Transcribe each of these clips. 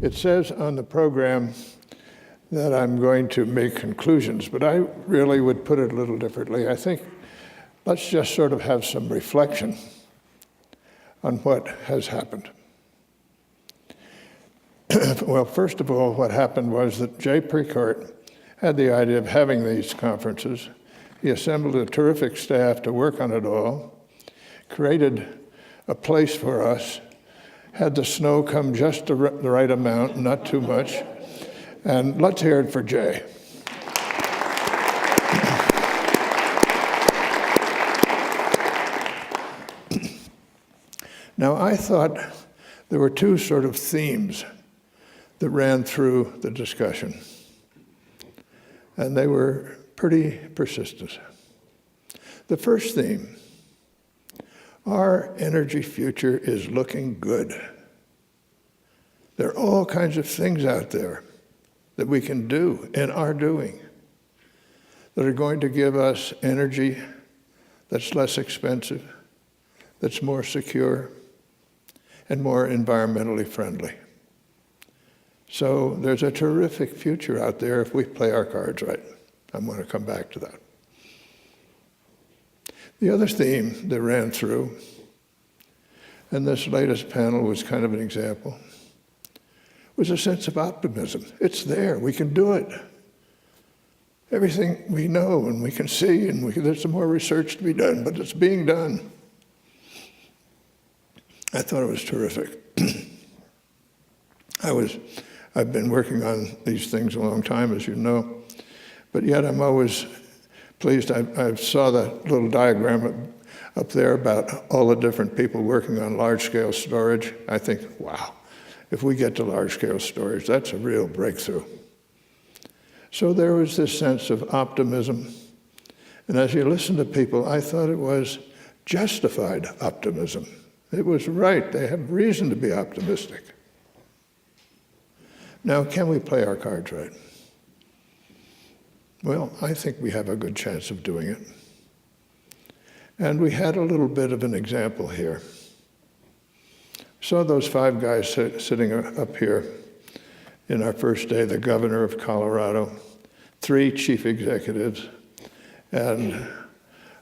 It says on the program that I'm going to make conclusions, but I really would put it a little differently. I think let's just sort of have some reflection on what has happened. Well, first of all, what happened was that Jay Precourt had the idea of having these conferences. He assembled a terrific staff to work on it all, created a place for us, had the snow come just the right amount, not too much. And let's hear it for Jay. Now, I thought there were two sort of themes that ran through the discussion, and they were pretty persistent. The first theme, our energy future is looking good. There are all kinds of things out there that we can do and are doing that are going to give us energy that's less expensive, that's more secure, and more environmentally friendly. So there's a terrific future out there if we play our cards right. I'm going to come back to that. The other theme that ran through, and this latest panel was kind of an example, was a sense of optimism. It's there, we can do it. Everything we know and we can see, and there's some more research to be done, but it's being done. I thought it was terrific. I've been working on these things a long time, as you know, but yet I'm always pleased. I saw that little diagram up there about all the different people working on large-scale storage. I think, wow, if we get to large-scale storage, that's a real breakthrough. So there was this sense of optimism, and as you listen to people, I thought it was justified optimism. It was right. They have reason to be optimistic. Now, can we play our cards right? Well, I think we have a good chance of doing it. And we had a little bit of an example here. Saw those five guys sitting up here in our first day, the governor of Colorado, 3 chief executives, and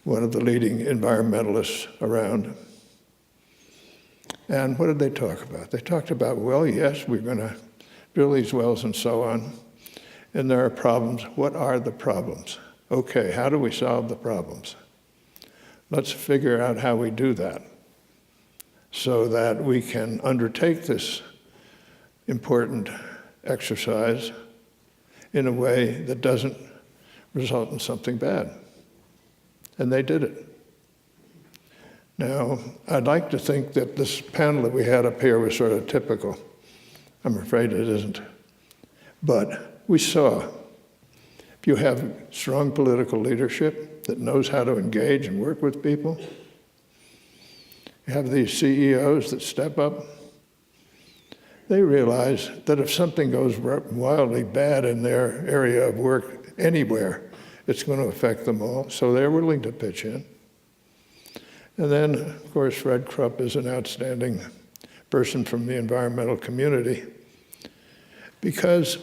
one of the leading environmentalists around. And what did they talk about? They talked about, well, yes, we're going to drill these wells and so on, and there are problems. What are the problems? Okay, how do we solve the problems? Let's figure out how we do that so that we can undertake this important exercise in a way that doesn't result in something bad. And they did it. Now, I'd like to think that this panel that we had up here was sort of typical. I'm afraid it isn't. But we saw, if you have strong political leadership that knows how to engage and work with people, you have these CEOs that step up, they realize that if something goes wildly bad in their area of work anywhere, it's going to affect them all, so they're willing to pitch in. And then, of course, Fred Krupp is an outstanding person from the environmental community, because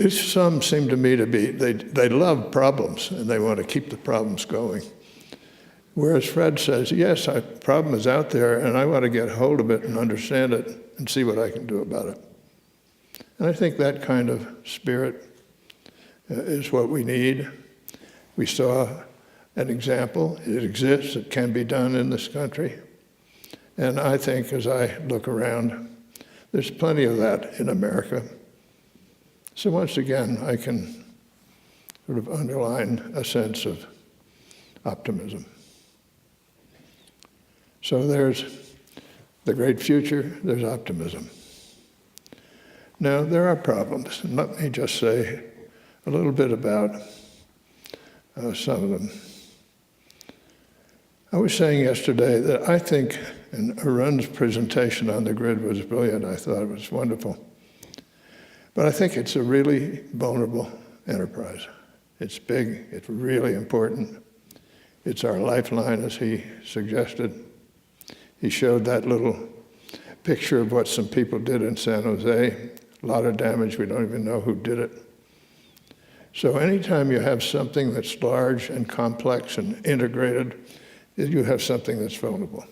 some seem to me to be, they love problems and they want to keep the problems going. Whereas Fred says, yes, a problem is out there and I want to get hold of it and understand it and see what I can do about it. And I think that kind of spirit is what we need. We saw an example. It exists. It can be done in this country. And I think as I look around, there's plenty of that in America. So once again, I can sort of underline a sense of optimism. So there's the great future, there's optimism. Now, there are problems, and let me just say a little bit about some of them. I was saying yesterday that I think, and Arun's presentation on the grid was brilliant. I thought it was wonderful. But I think it's a really vulnerable enterprise. It's big, it's really important. It's our lifeline, as he suggested. He showed that little picture of what some people did in San Jose. A lot of damage, we don't even know who did it. So anytime you have something that's large and complex and integrated, you have something that's vulnerable.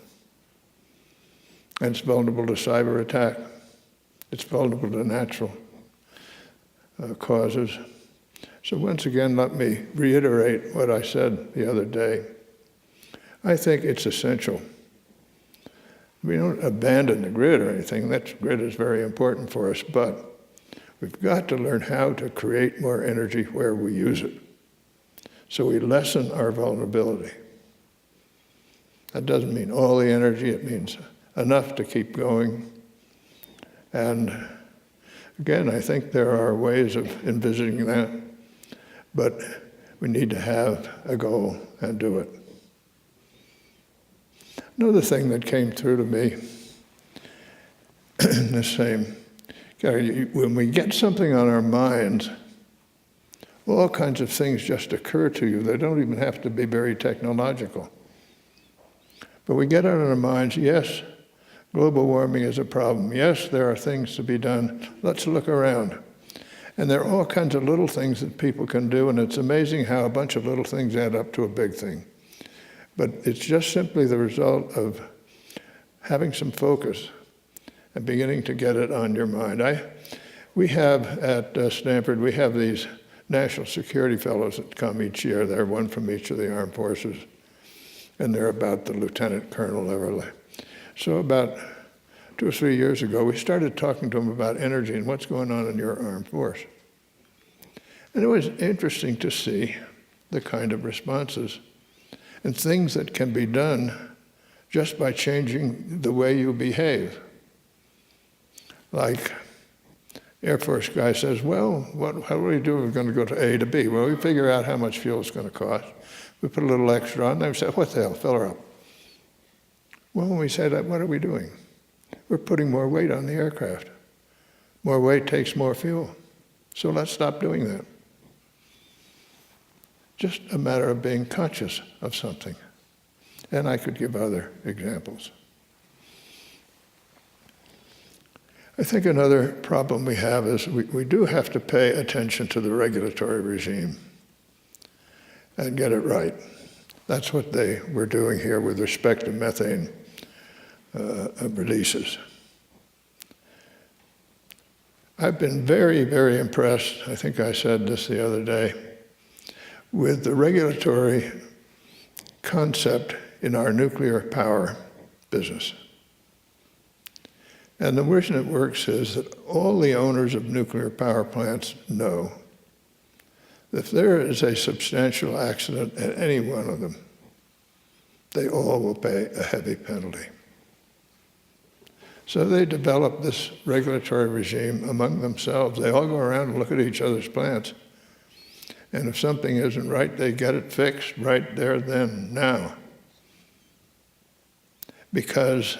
And it's vulnerable to cyber attack. It's vulnerable to natural causes. So once again, let me reiterate what I said the other day. I think it's essential. We don't abandon the grid or anything. That grid is very important for us, but we've got to learn how to create more energy where we use it, so we lessen our vulnerability. That doesn't mean all the energy, it means enough to keep going. And again, I think there are ways of envisioning that, but we need to have a goal and do it. Another thing that came through to me in the same, when we get something on our minds, all kinds of things just occur to you. They don't even have to be very technological. But we get it on our minds, yes, global warming is a problem. Yes, there are things to be done. Let's look around. And there are all kinds of little things that people can do, and it's amazing how a bunch of little things add up to a big thing. But it's just simply the result of having some focus and beginning to get it on your mind. We have at Stanford, we have these national security fellows that come each year. They're one from each of the armed forces, and they're about the lieutenant colonel level. So about 2 or 3 years ago, we started talking to them about energy and what's going on in your armed force. And it was interesting to see the kind of responses and things that can be done just by changing the way you behave. Like, Air Force guy says, well, how do we do if we're going to go to A to B? Well, we figure out how much fuel it's going to cost. We put a little extra on. They say, what the hell, fill her up. Well, when we say that, what are we doing? We're putting more weight on the aircraft. More weight takes more fuel. So let's stop doing that. Just a matter of being conscious of something. And I could give other examples. I think another problem we have is we do have to pay attention to the regulatory regime and get it right. That's what they were doing here with respect to methane releases. I've been very, very impressed, I think I said this the other day, with the regulatory concept in our nuclear power business. And the reason it works is that all the owners of nuclear power plants know that if there is a substantial accident at any one of them, they all will pay a heavy penalty. So they develop this regulatory regime among themselves. They all go around and look at each other's plants. And if something isn't right, they get it fixed right there, then, now. Because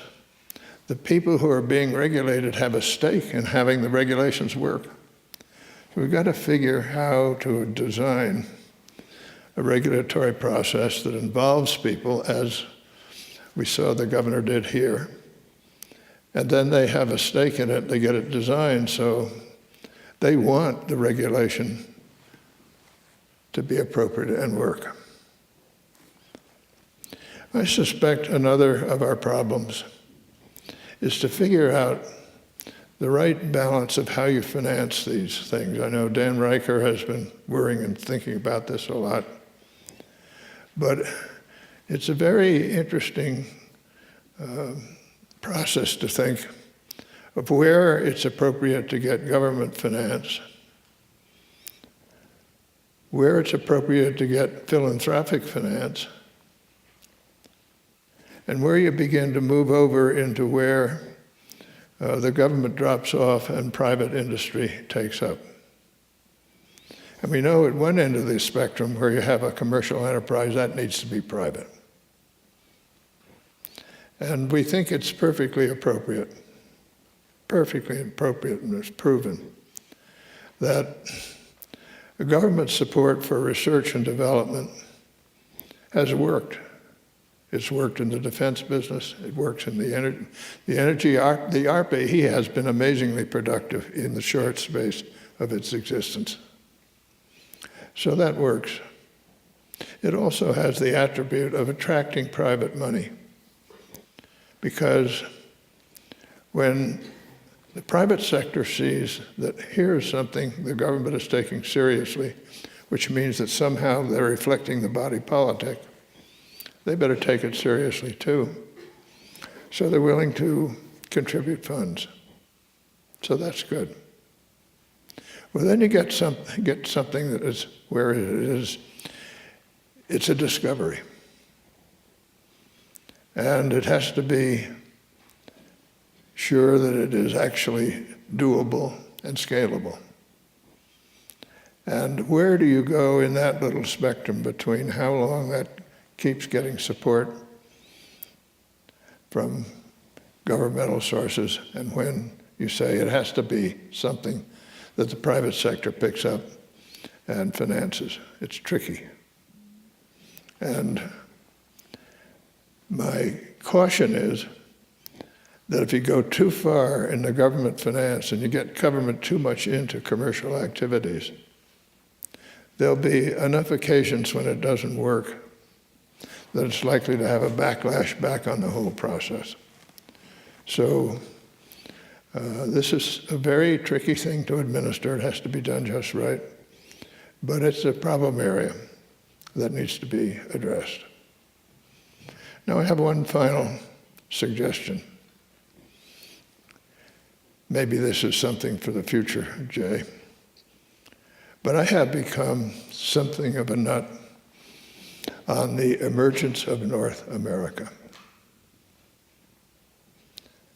the people who are being regulated have a stake in having the regulations work. So we've got to figure how to design a regulatory process that involves people, as we saw the governor did here. And then they have a stake in it, they get it designed, so they want the regulation to be appropriate and work. I suspect another of our problems is to figure out the right balance of how you finance these things. I know Dan Riker has been worrying and thinking about this a lot. But it's a very interesting process to think of where it's appropriate to get government finance, where it's appropriate to get philanthropic finance, and where you begin to move over into where the government drops off and private industry takes up. And we know at one end of the spectrum where you have a commercial enterprise, that needs to be private. And we think it's perfectly appropriate, and it's proven, that the government support for research and development has worked. It's worked in the defense business. It works in the energy. The ARPA has been amazingly productive in the short space of its existence. So that works. It also has the attribute of attracting private money, because when the private sector sees that here's something the government is taking seriously, which means that somehow they're reflecting the body politic, they better take it seriously too. So they're willing to contribute funds. So that's good. Well, then you get something that is where it is. It's a discovery. And it has to be sure that it is actually doable and scalable. And where do you go in that little spectrum between how long that keeps getting support from governmental sources and when you say it has to be something that the private sector picks up and finances? It's tricky. And my caution is that if you go too far in the government finance and you get government too much into commercial activities, there'll be enough occasions when it doesn't work that it's likely to have a backlash back on the whole process. So this is a very tricky thing to administer. It has to be done just right. But it's a problem area that needs to be addressed. Now I have one final suggestion. Maybe this is something for the future, Jay. But I have become something of a nut on the emergence of North America.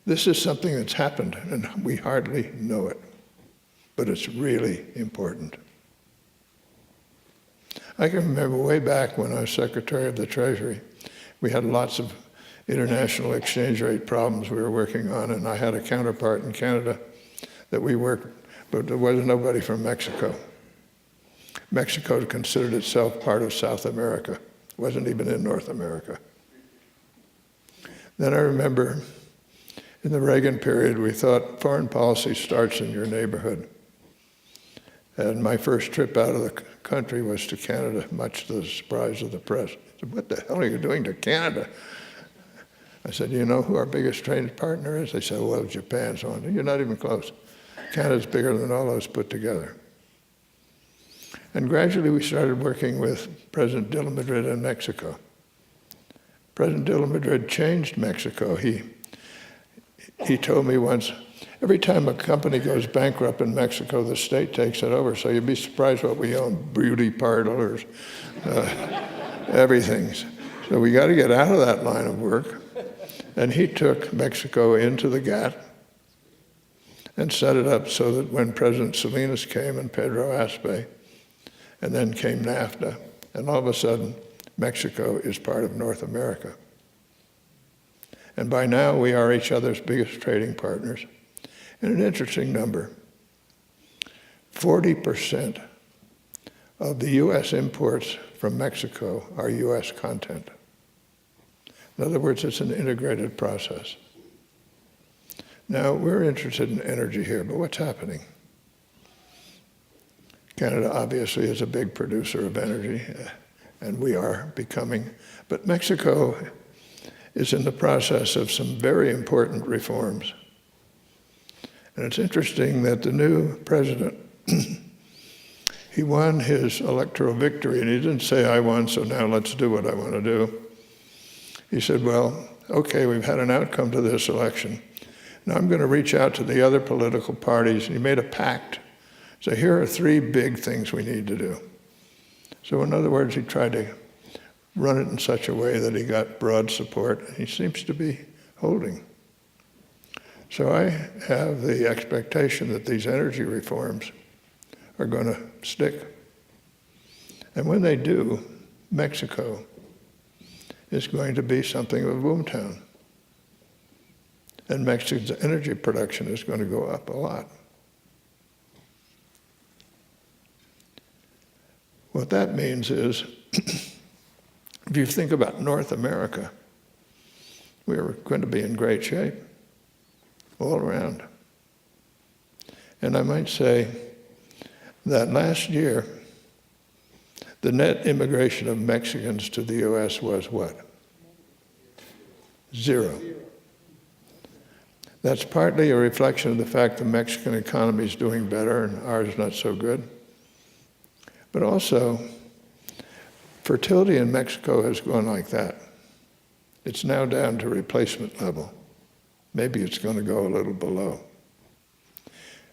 This is something that's happened, and we hardly know it, but it's really important. I can remember way back when I was Secretary of the Treasury, we had lots of international exchange rate problems we were working on, and I had a counterpart in Canada that we worked, but there was nobody from Mexico. Mexico considered itself part of South America. It wasn't even in North America. Then I remember in the Reagan period, we thought foreign policy starts in your neighborhood. And my first trip out of the country was to Canada, much to the surprise of the press. I said, "What the hell are you doing to Canada?" I said, "You know who our biggest trading partner is?" They said, "Well, Japan." So on. You're not even close. Canada's bigger than all those put together. And gradually we started working with President de la Madrid in Mexico. President de la Madrid changed Mexico. He told me once, every time a company goes bankrupt in Mexico, the state takes it over. So you'd be surprised what we own: beauty parlors, everything. So we got to get out of that line of work. And he took Mexico into the GATT and set it up so that when President Salinas came and Pedro Aspe, and then came NAFTA, and all of a sudden, Mexico is part of North America. And by now, we are each other's biggest trading partners. And an interesting number, 40% of the US imports from Mexico are US content. In other words, it's an integrated process. Now, we're interested in energy here, but what's happening? Canada obviously is a big producer of energy, and we are becoming, but Mexico is in the process of some very important reforms. And it's interesting that the new president, he won his electoral victory, and he didn't say, "I won, so now let's do what I want to do." He said, "Well, okay, we've had an outcome to this election. Now I'm going to reach out to the other political parties." And he made a pact. So here are 3 big things we need to do. So in other words, he tried to run it in such a way that he got broad support, and he seems to be holding. So I have the expectation that these energy reforms are going to stick. And when they do, Mexico is going to be something of a boomtown. And Mexico's energy production is going to go up a lot. What that means is, if you think about North America, we were going to be in great shape all around. And I might say that last year, the net immigration of Mexicans to the U.S. was what? 0. That's partly a reflection of the fact the Mexican economy is doing better and ours not so good. But also, fertility in Mexico has gone like that. It's now down to replacement level. Maybe it's going to go a little below.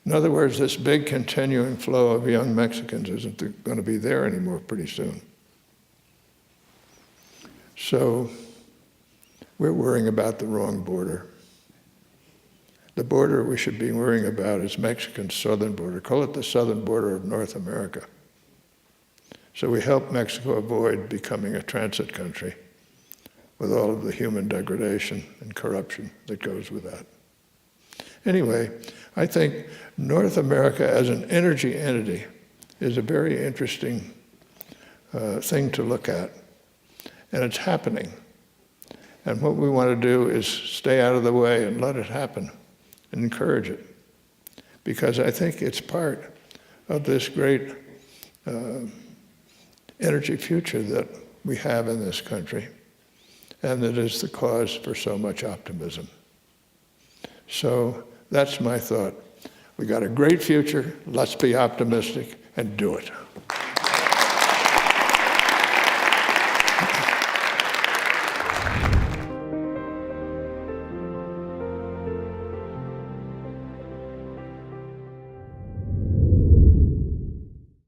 In other words, this big continuing flow of young Mexicans isn't going to be there anymore pretty soon. So we're worrying about the wrong border. The border we should be worrying about is Mexican's southern border. Call it the southern border of North America. So we help Mexico avoid becoming a transit country with all of the human degradation and corruption that goes with that. Anyway, I think North America as an energy entity is a very interesting thing to look at. And it's happening. And what we want to do is stay out of the way and let it happen and encourage it. Because I think it's part of this great energy future that we have in this country, and that is the cause for so much optimism. So that's my thought. We got a great future, let's be optimistic and do it.